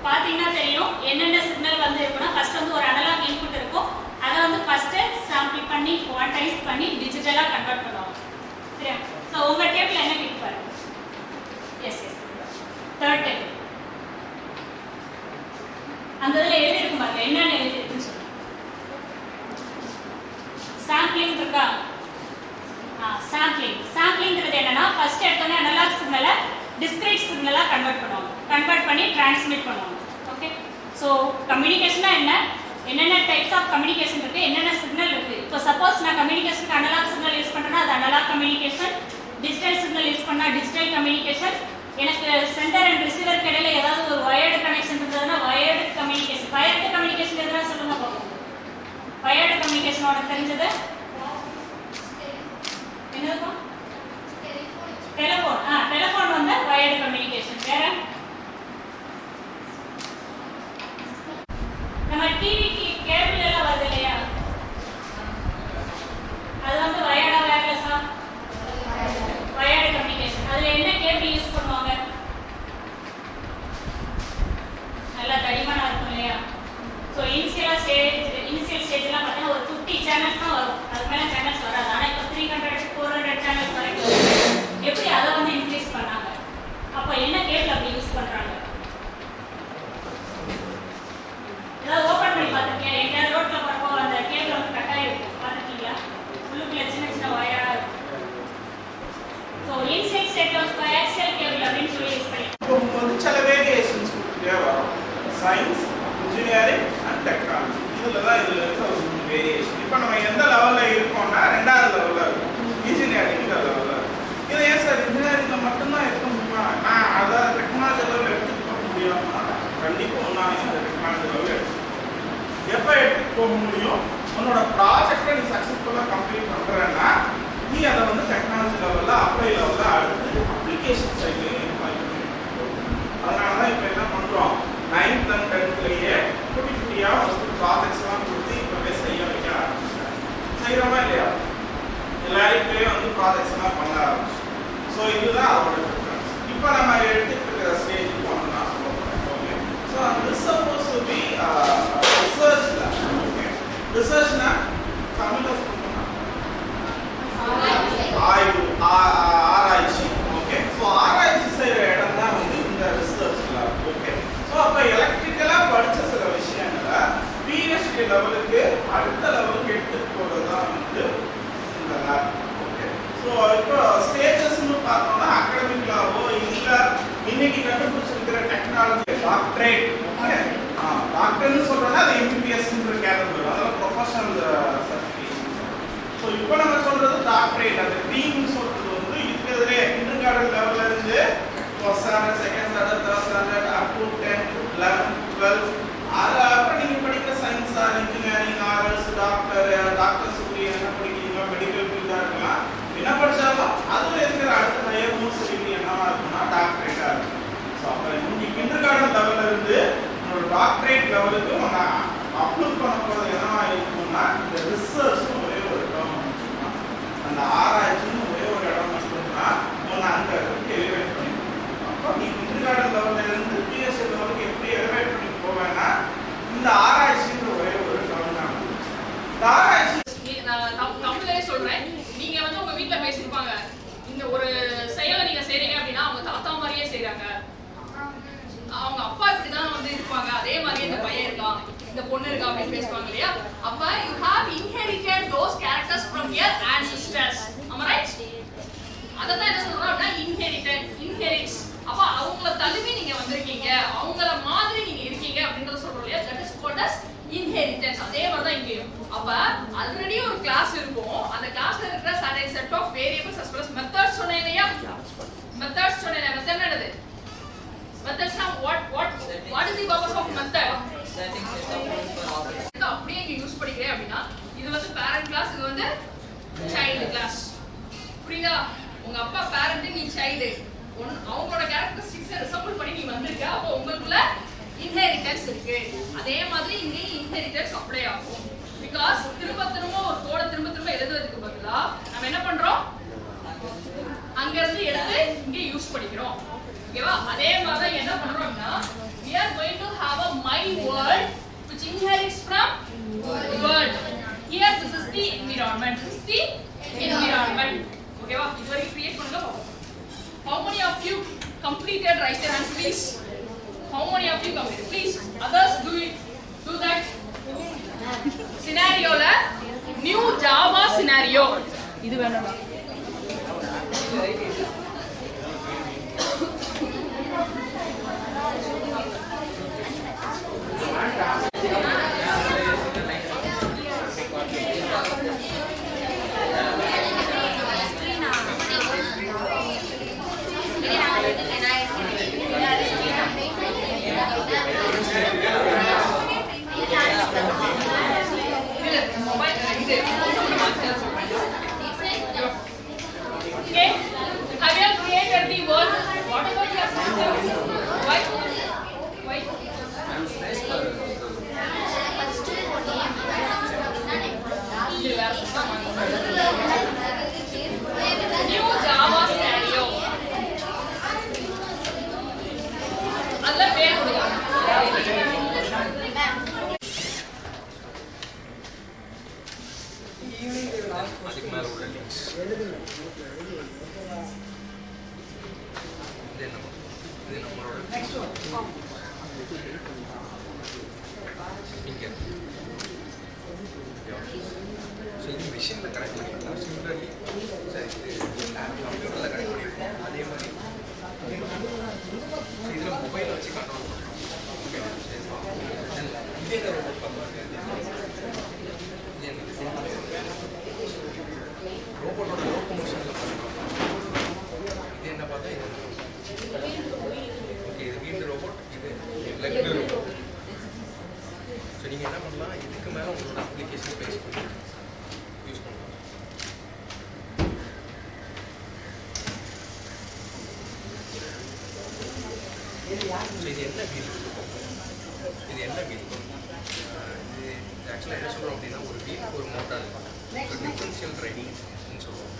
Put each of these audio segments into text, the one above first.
பாத்தீங்கன்னா தெரியும் என்னென்ன சிக்னல் வந்து இருக்குன்னா ஃபர்ஸ்ட் வந்து ஒரு அனலாக் இன்புட் இருக்கும். அதை வந்து ஃபர்ஸ்ட் சாம்பிள் பண்ணி குவான்டைஸ் பண்ணி டிஜிட்டலா கன்வெர்ட் பண்ணுவாங்க. சரியா? சோ உங்க டேபிள்ல என்ன கிளிக் பாருங்க. Yes third table. அந்த இதுல எழுதி இருக்கும் பாருங்க. என்னென்ன எழுதி இருக்குன்னு சொல்லுங்க. சாம்பிளிங் இருக்கா? சாம்பிளிங்கிறது என்னன்னா ஃபர்ஸ்ட் எடுத்தோன்னே அனலாக் சிக்னலை டிஸ்கிரீட் சிக்னலா கன்வெர்ட் பண்ணுவாங்க. கன்வெர்ட் பண்ணி டிரான்ஸ்மிட் பண்ணுவாங்க. ஓகே. ஸோ கம்யூனிகேஷனா என்னென்ன டைப்ஸ் ஆஃப் கம்யூனிகேஷன் இருக்கு, என்னென்ன சிக்னல் இருக்கு. இப்போ சப்போஸ் நான் கம்யூனிகேஷனுக்கு அனலாக் சிக்னல் யூஸ் பண்றேன்னா அது analog communication, digital signal use பண்ணா டிஜிட்டல் கம்யூனிகேஷன். எனக்கு சென்டர் அண்ட் ரிசீவருக்கு இடையில ஏதாவது ஒரு வயர்டு கனெக்ஷன் இருந்ததுன்னா வயர்டு கம்யூனிகேஷன். வயர்டு கம்யூனிகேஷன் எதுனா சொல்லுங்க பாப்போம். வயர்டு கம்யூனிகேஷனோட தெரிஞ்சது என்னதுப்பா? டெலிஃபோன். டெலிஃபோன் வந்து வயர்டு கம்யூனிகேஷன். வேற நம்ம டிவிக்கு கேபிள் எல்லாம் வருது இல்லையா, அது வந்து வயர்டா வயர்லெஸ்ஸா? Wired communication. அதுல என்ன கேபிள் யூஸ் பண்ணுவாங்க? நல்லா தடிமனா இருக்கும் இல்லையா? ஸோ இனிஷியல் ஸ்டேஜ்லாம் பார்த்தீங்கன்னா ஒரு 50 சேனல்ஸ் தான் வரும். அதுக்கு மேலே சேனல்ஸ் வராது. ஆனால் இப்போ 300 400 சேனல்ஸ் வரைக்கும் எப்படி அதை வந்து இன்க்ரீஸ் பண்ணாங்க? அப்போ என்ன கேபிள் அப்படி யூஸ் பண்ணுறாங்க? ஏதாவது ஓப்பன் பண்ணி பார்த்துருக்கேன். எங்கேயாவது ரோட்டில் போகிறப்போ அந்த கேபிள் வந்து கட்டாயம் இருக்கும். பார்த்துருக்கீங்களா? உள்ளுக்குள்ள சின்ன சின்ன வயராக இருக்கும். ஸோ இனிஷியல் ஸ்டேஜில் வந்து கோஆக்சியல் கேபிள் அப்படின்னு சொல்லி யூஸ் பண்ணி சில வேரியேஷன்ஸ் வரும். சயின்ஸ், இன்ஜினியரிங் அண்ட் டெக்னாலஜி இதில் தான் இதில் இருக்க ஒரு வேரியேஷன். இப்போ நம்ம எந்த லெவலில் இருக்கோம்னா 2வது லெவலில் இருக்கும். இன்ஜினியரிங் லெவலில் இருக்கும். இது ஏன் சார் இன்ஜினியரிங்கில் மட்டும்தான் இருக்க முடியுமா? நான் அதை டெக்னாலஜி லெவலில் எடுத்துக்க முடியும்னா கண்டிப்பாக நான் இந்த டெக்னாலஜி லெவலில் எடுத்துக்கணும். எப்போ எடுத்துட்டு போக முடியும்? உன்னோட ப்ராஜெக்டை நீ சக்ஸஸ்ஃபுல்லாக கம்ப்ளீட் பண்ணுறேன்னா நீ அதை வந்து டெக்னாலஜி லெவலில் அப்ளை லெவலில் அடுத்து அப்ளிகேஷன் சைட்லையும் அதனால தான் இப்போ என்ன பண்ணுறோம், 9th and 10thலயே குட்டி குட்டியாக ஒரு ப்ராஜெக்ட்ஸ்லாம் கொடுத்து இப்போவே செய்ய வைக்க ஆரம்பிச்சிட்டாங்க. செய்கிறோமா இல்லையா? எல்லாருக்குமே வந்து ப்ராஜெக்ட்ஸ்லாம் பண்ண ஆரம்பிச்சு. ஸோ இதுதான் அதோட டிஃபரன்ஸ். இப்போ நம்ம எடுத்துட்டு இருக்கிற ஸ்டேஜுக்கு ஒன்று நான் சொல்ல போகிறேன். Okay. So this suppose to be ரிசர்ச்ல. ஓகே. ரிசர்ச்னா தமிழில் சொல்லணும்னா ஆய்வு, ஆராய்ச்சி. ஓகே. ஸோ ஆராய்ச்சி செய்கிற இடம் தான் வந்து இந்த ரிசர்ச் லேப். ஓகே. ஸோ அப்போ எலக்ட்ரிக்கலாக படித்த சில விஷயங்களை பிஹெச்டி லெவலுக்கு அடுத்த லெவலுக்கு எடுத்துகிட்டு போகிறது தான் வந்து இந்த லேப். ஓகே. ஸோ இப்போ ஸ்டேஜஸ்ன்னு பார்த்தோம்னா அகாடமிக்கலாவோ இல்லை இன்னைக்கு கண்டுபிடிச்சிருக்கிற டெக்னாலஜி டாக்டரேட். ஓகே. டாக்டர்னு சொல்கிறோன்னா அது எம்பிபிஎஸ்ன்ற கேட்டகரி, அதெல்லாம் ப்ரொஃபஷனல் சர்டிஃபிகேஷன். ஸோ இப்போ நம்ம சொல்கிறது டாக்டரேட். அந்த ட்ரீம்னு சொல்கிறது வந்து இருக்கிறதுலே கிண்டர் கார்டன் லெவலில் இருந்து first standard, second standard, third standard up to 10th, 11th, 12th. அப்புறம் நீங்கள் படிக்கிற சயின்ஸ் ஆர் இன்ஜினியரிங் ஆர்எஸ் டாக்டர்ஸ் என்ன படிக்கிறீங்க, மெடிக்கல் ஃபீல்டாக இருக்கலாம். என்ன படித்தாலும் அதில் இருக்கிற அடுத்த ஹையர் மோஸ்ட் டிகிரி என்னவா இருக்குன்னா டாக்டரேட்டாக இருக்கும். ஸோ அப்போ நீங்கள் கிண்டர் கார்டன் லெவலில் இருந்து உங்களோட டாக்டரேட் லெவலுக்கு நான் அப்லோட் பண்ண போகிறது என்னவா இருக்கும்னா இந்த ரிசர்ச்னு ஒரே ஒரு இடம் மட்டும்தான், அந்த ஆராய்ச்சின்னு ஒரே ஒரு இடம் மட்டும்தான் ஒன்று அந்த இடத்துக்கு எலிவேட் பண்ணி. அப்போ நீ கிண்டர் கார்டன் லெவலில் இருந்து பிஎஸ்சி லெவலுக்கு எப்படி எலிவேட் பண்ணி போவேன்னா இந்த ஆராய்ச்சின்ற ஒரே ஒரு இடம் தான். இந்த ஆராய்ச்சி தமிழ்லயே சொல்றேன். நீங்க வந்து உங்க வீட்டுல பேசிருப்பாங்க, இந்த ஒரு செயலை நீங்க செய்றீங்க அப்படின்னா அவங்க தாத்தா மாதிரியே செய்றாங்க, அவங்க அப்பா இப்படிதான் வந்து இருப்பாங்க, அதே மாதிரி இந்த பையன் இருக்கான், இந்த பொண்ணு இருக்கா அப்படின்னு பேசுவாங்க இல்லையா? அப்ப you have inherited those characters from your ancestors. am I right? அதான் என்ன சொல்றோம் அப்படின்னா inherits. அப்ப அவங்கள தழுவி நீங்க வந்திருக்கீங்க, அவங்கள மாதிரி நீங்க இருக்கீங்க அப்படிங்கறத சொல்றோம் இல்லையா? that is called as inheritance. அதே மாதிரி தான் இங்கேயும். அப்ப ஆல்ரெடி ஒரு கிளாஸ் இருக்கும், அந்த கிளாஸ்ல இருக்கிற certain set of variables as well as methods சொன்னேன் இல்லையா? மெத்தட்ஸ் சொன்னேன். மெத்தட் என்னது? மெத்தட்ஸ்னா what is the purpose of method? அப்படியே இங்க யூஸ் பண்ணிக்கிறேன் அப்படின்னா இது வந்து பேரண்ட் கிளாஸ், இது வந்து சைல்டு கிளாஸ். புரியுதா? உங்க அப்பா பேரண்ட், நீ சைல்டு. அவங்களோட கேரக்டரிஸ்டிக்ஸை ரிசம்பிள் பண்ணி நீ வந்திருக்க. அப்போ உங்களுக்குள்ள இன்ஹெரிட்டன்ஸ் இருக்கு. அதே மாதிரி இங்கேயும் இன்ஹெரிட்டன்ஸ் அப்ளை ஆகும். பிகாஸ் திரும்ப ஒரு கோடை திரும்ப எழுதுறதுக்கு பதிலா நம்ம என்ன பண்றோம், அங்க இருந்து எடுத்து இங்க யூஸ் பண்ணிக்கிறோம். ஓகேவா? அதே மாதிரி என்ன பண்றோம்னா we are going to environment. This is the environment. Okay, wow. This is create பண்ணுங்க பாப்போம். How many of you completed? Raise your hands, please. How many of you completed? Please, others do it. Do that. Scenario la new Java scenario. இது வேணும்னா Okay, have you created the world? What about your system? Why? New Java scenario. alla பேர் கொடுங்க. அதுக்கு மேல உள்ள links இது நம்மளோட இங்கே ஸோ இது மிஷினில் கனெக்ட் பண்ணிக்கலாம் சிமிலர்லி சரி இது கம்ப்யூட்டரில் கனெக்ட் பண்ணியிருக்கோம் அதே மாதிரி ஸோ இதில் மொபைலை வச்சு கண்ட்ரோல் பண்ணுறோம் ஓகேவா சரி இதே ரோபோட் பண்ணுவாங்க ரோபோட்டோட லோகோமோஷனில் பண்ணுறோம் இது என்ன பார்த்தா இது ஓகே இது வீண்டு ரோபோட் இது லெக் ரோபோட் ஸோ நீங்கள் என்ன பண்ணலாம் இதுக்கு மேலே உங்களோட அப்ளிகேஷன் பேஸ் பண்ணி யூஸ் பண்ணலாம் ஸோ இது என்ன வீல் இது என்ன வீல் இது ஆக்சுவலாக என்ன சொல்கிறோம் அப்படின்னா ஒரு வீல் ஒரு மோட்டார் டிஃபரன்ஷியல் ட்ரைவிங்னு சொல்லுவோம்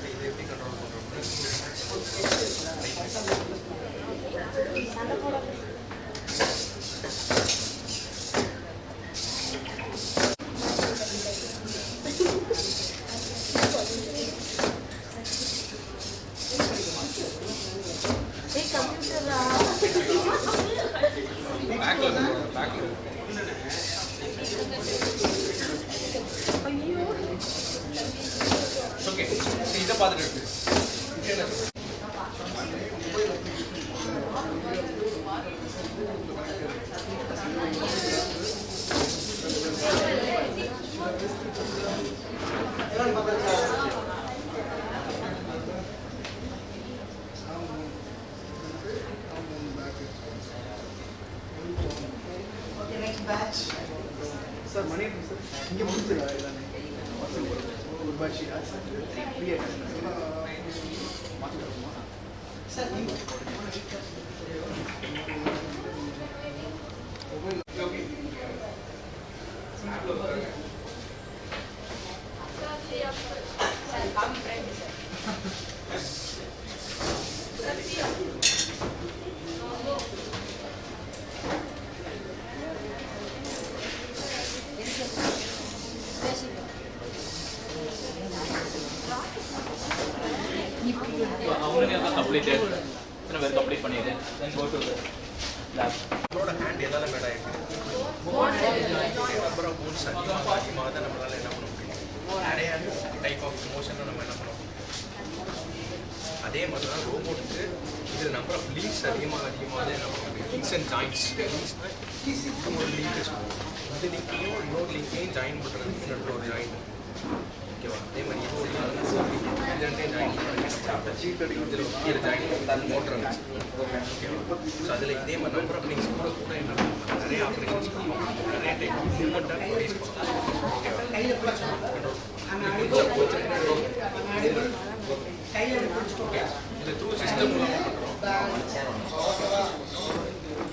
இதை எப்படி கண்ட்ரோல் பண்ணுறோம்னா ஓகே இதை பார்த்துட்டு இருக்கு Sir, money, sir. You want to say but she has sir, how many of us completed? Complete பண்ணிடு. Then go to the lab. நம்மளோட ஹேண்ட் எதால மேட் ஆயிருக்கு நம்பர் ஆஃப் மூவ்ஸ் அதிகமாக தான் நம்மளால என்ன பண்ண முடியும் நிறைய டைப் ஆஃப் மோஷனில் நம்ம என்ன பண்ண முடியும் அதே மாதிரி தான் ரோபோட்டுக்கு இதில் நம்பர் ஆஃப் லிங்க்ஸ் அதிகமாக தான் என்ன பண்ண முடியும் லிங்க்ஸ் அண்ட் ஜாயின்ட்ஸ் லிங்க்ஸ்னால் ஒரு லிங்க் சொல்லுவோம் இந்த லிங்க்கையும் இன்னொரு லிங்க்கையும் ஜாயின் பண்ணுறதுக்கு இன்னொரு ஒரு ஜாயின் ஓகேவா அதே மாதிரி இது இந்த ரெண்டையும் ஜாயின் பண்ணுறது இதில் ஜாயின் மோட்டர் ஓகேவா ஸோ அதில் இதே மாதிரி நம்பர் ஆஃப் லிங்க்ஸ் கூட கூட என்ன பண்ணுவோம் நிறைய ஆப்ரேஷன்ஸ் பண்ணுவோம் நிறைய டைப் ஆஃப் மூவ்மெண்ட்டாக ப்ரொடியூஸ் பண்ணுவோம் ஓகேவா இது த்ரூ சிஸ்டம் மூலமாக பண்ணுறோம்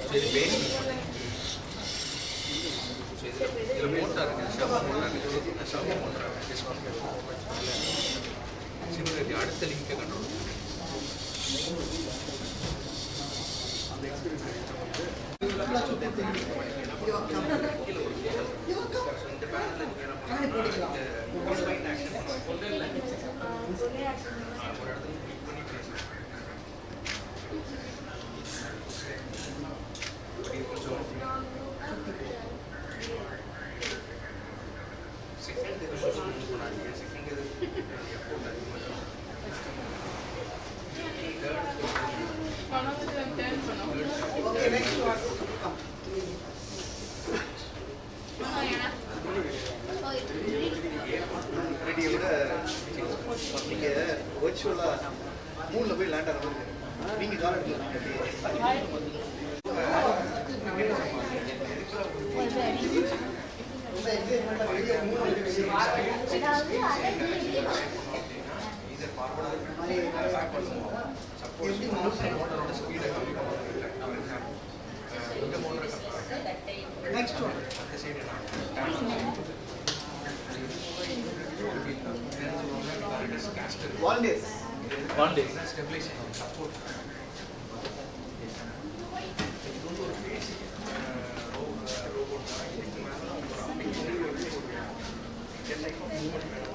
ஸோ இது பேஸ் ஸோ இதில் மோட்டார் இருக்குது ஷவ் மோட்டார் சிமிலர்லி அடுத்த லிங்கை கண்ட்ரோல் அந்த எக்ஸ்பீரியன்ஸ் இந்த பேனல்ல நீங்க என்ன பண்ணலாம் ஒரு இடத்துல கிளிக் பண்ணி பேசலாம். இது கொஞ்சம் செகண்ட் இது கொஞ்சம் யூஸ் பண்ணாதீங்க. செகண்ட் இது எஃபோர்ட் அதிகமாக இருக்கும். ஓகே நெக்ஸ்ட் ஒன் ரெடியை விட நீங்கள் வர்ச்சுவலாக மூணில் போய் லேண்ட் ஆகிற மாதிரி நீங்கள் கால் சப்போஸ் மோட்டரோட ஸ்பீடை கம்மி பண்ணுவாங்க. இந்த மோட்டரை நெக்ஸ்ட் ஒன் அந்த சைடு வாலண்டியர்ஸ் ஸ்டெபிலைசேஷன் சப்போர்ட் இது வந்து ஒரு பேசிக் ரோபோட் தான். இதுக்கு மேலே ஒரு அப்ளிகேஷன் ஒரு டைப் ஆஃப் மூவ்மெண்ட்